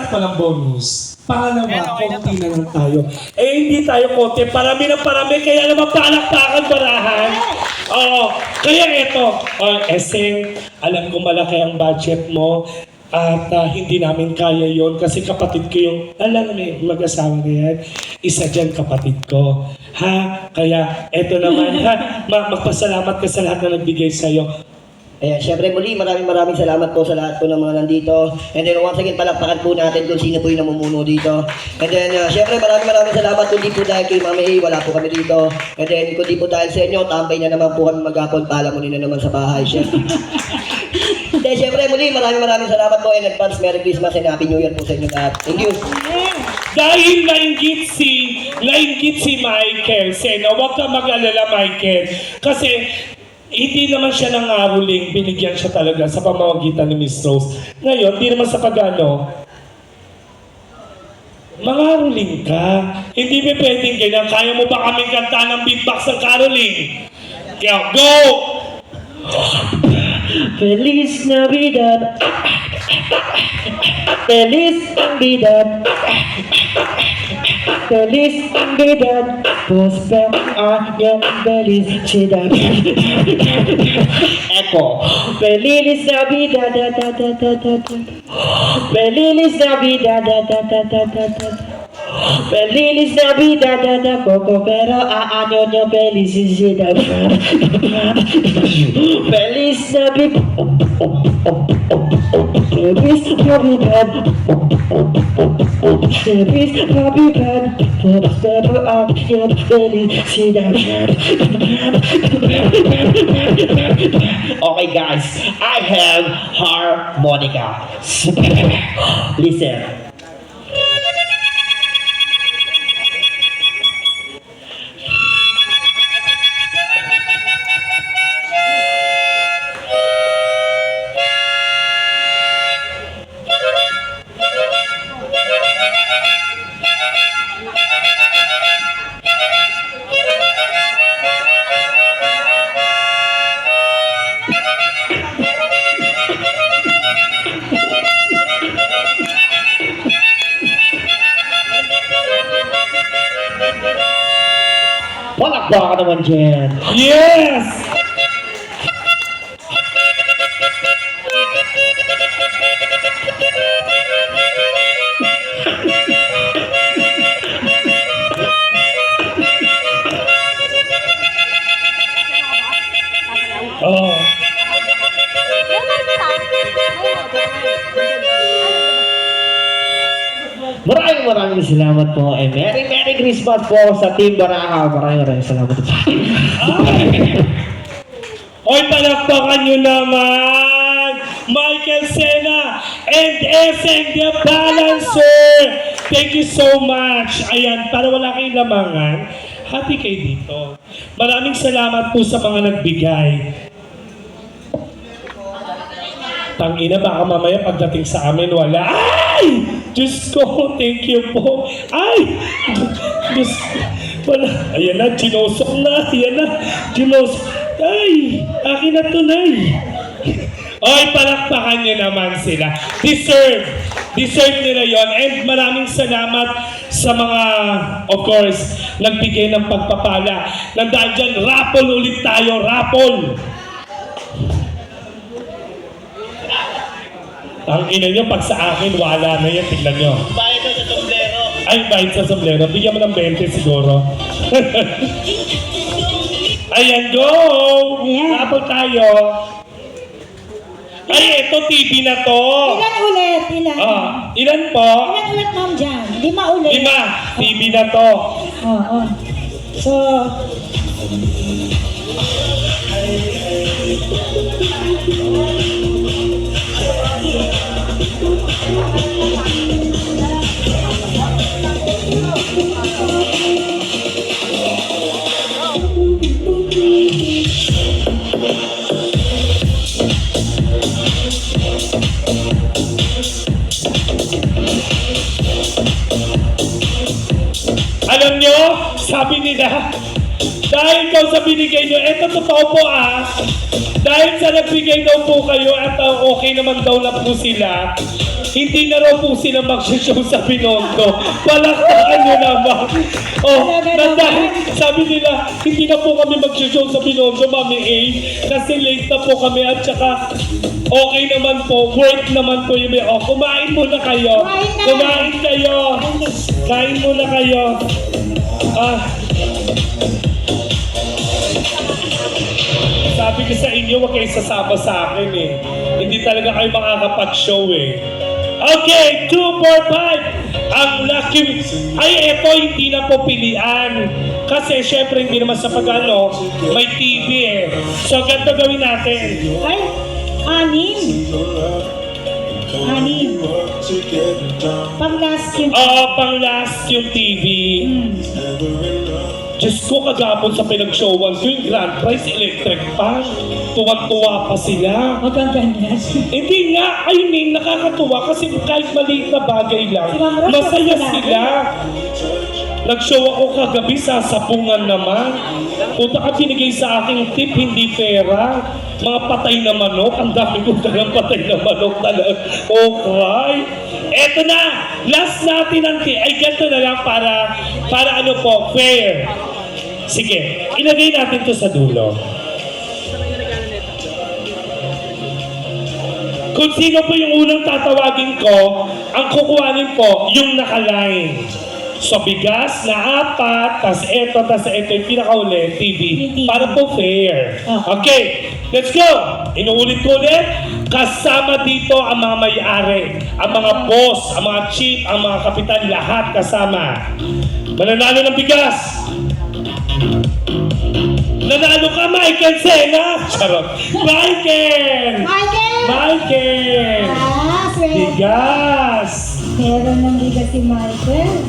palang bonus. Pangalawa, konti na lang tayo. Eh, hindi tayo konti. Parami na parami. Kaya naman palakpakan barahan. Oo. Kaya ito. Eseng, alam ko malaki ang budget mo. At hindi namin kaya yon kasi kapatid ko yung, alam mo mag-asawa na yan, isa dyan kapatid ko. Ha? Kaya eto naman ha, magpasalamat ka sa lahat na nagbigay sa'yo. Ayan, syempre muli, maraming salamat po sa lahat po ng mga nandito. And then once again, palakpakan po natin kung sino po yung namumuno dito. And then, syempre maraming salamat kundi po dahil kay Mami A, wala po kami dito. And then, kundi po dahil sa inyo, tambay na naman po kami maghapon, pala muli na naman sa bahay. Then, syempre muli, maraming salamat po in advance. Merry Christmas and Happy New Year po sa inyo lahat. Thank you. Dahil nainggit si Michael, Sena, huwag ka mag-alala Michael. Kasi, hindi naman siya nangaruling, binigyan siya talaga sa pamamagitan ni Miss Rose. Ngayon, di naman sa pagano, mangaruling ka. Hindi ba pwedeng ganyan? Kaya mo ba kaming kanta ng beatbox ng caroling? Kaya, go! Feliz Navidad. Feliz Navidad. Feliz Navidad. Prospero año felicidad. Echo. Feliz Navidad. Feliz Navidad. Feliz Navidad, poco pero año felicidad. Feliz Navidad. Feliz Navidad. Feliz Navidad, prospero año felicidad. Okay guys, I have harmonica. Listen. Palakpakan naman dyan. Yes! Oh. Maraming salamat po. And Merry Christmas po sa Team Baraha. Maraming salamat po. Hoy, palakpakan nyo naman! Michael Sena and Eseng the Balancer! Thank you so much! Ayan, para wala kayong lamangan, happy kayo dito. Maraming salamat po sa mga nagbigay. Tangina, baka mamaya pagdating sa amin, wala. Ay! Diyos ko, thank you po. Ay! Diyos wala. Ayan na, ginosok na. Ayan na, ginosok. Ay! Akin na tunay. Oy, palakpakan niyo naman sila. Deserve nila yon. And maraming salamat sa mga, of course, nagbigay ng pagpapala. Nandaan dyan, raffle ulit tayo, raffle. Ang ina nyo, pag sa akin, wala na yan. Tignan nyo. Bayad sa sombrero. Ay, bayad sa sombrero. Bigyan mo ng 20 siguro. Ayan, go! Tapos tayo. Ay, ito, TV na to. Ilan ulit? Ilan? Ilan po? Ilan ulit, Ma'am Jan? 5 ulit. 5. TV na to. Oo. So, alam nyo, sabi nila, dahil daw sa binigay nyo, eto totoo po dahil sa nagbigay daw po kayo at okay naman daw na po sila, hindi na raw po sila mag-show sa Binondo. Palakpakan nyo naman. Oh, dahil sabi nila, hindi na po kami mag-show sa Binondo, Mami A, kasi late na po kami at saka okay naman po, work naman po yung oh, kumain muna kayo. Kumain kayo. Kain muna kayo. Sabi ko sa inyo, huwag kayo sasama sa akin eh. Hindi talaga kayo makakapag-show eh. Okay, 2, 4, 5. Ang lucky... Ay, eto, hindi na po pilian. Kasi syempre hindi naman sa pag-ano, may TV eh. So, ganito gawin natin. Ay, 6. 6. Pang last yung... Oo, pang last yung TV. Diyos ko, kagapon sa pinag-showan ko yung Grand Prize Electric Pan. Tuwag-tuwa pa sila. Huwag kang ganyan. Hindi nga, I mean, nakakatuwa kasi kahit maliit na bagay lang, Si Ma'am Rose, masaya wala. sila. Nag-show ako kagabi, sasapungan naman. Punta ka binigay sa aking tip, hindi pera. Mga patay na manok, ang dami ko talagang patay na manok talaga. Oh, cry. Eto na, last natin ang tip. Ay, ganito na lang para ano po, fair. Sige, ilagay natin to sa dulo. Kung sino po yung unang tatawagin ko, ang kukuhanin po, yung nakaline. So, bigas na 4, tas ito, yung pinakauli, TV. Para po fair. Okay, let's go! Inuulit ko ulit. Kasama dito ang mga may-ari, ang mga boss, ang mga chief, ang mga kapitan, lahat kasama. Mananalo ng bigas. Nanalo ka, Michael Sena! Charot! Michael! Michael! Ah, sweet. Bigas! Meron ng bigas si Michael.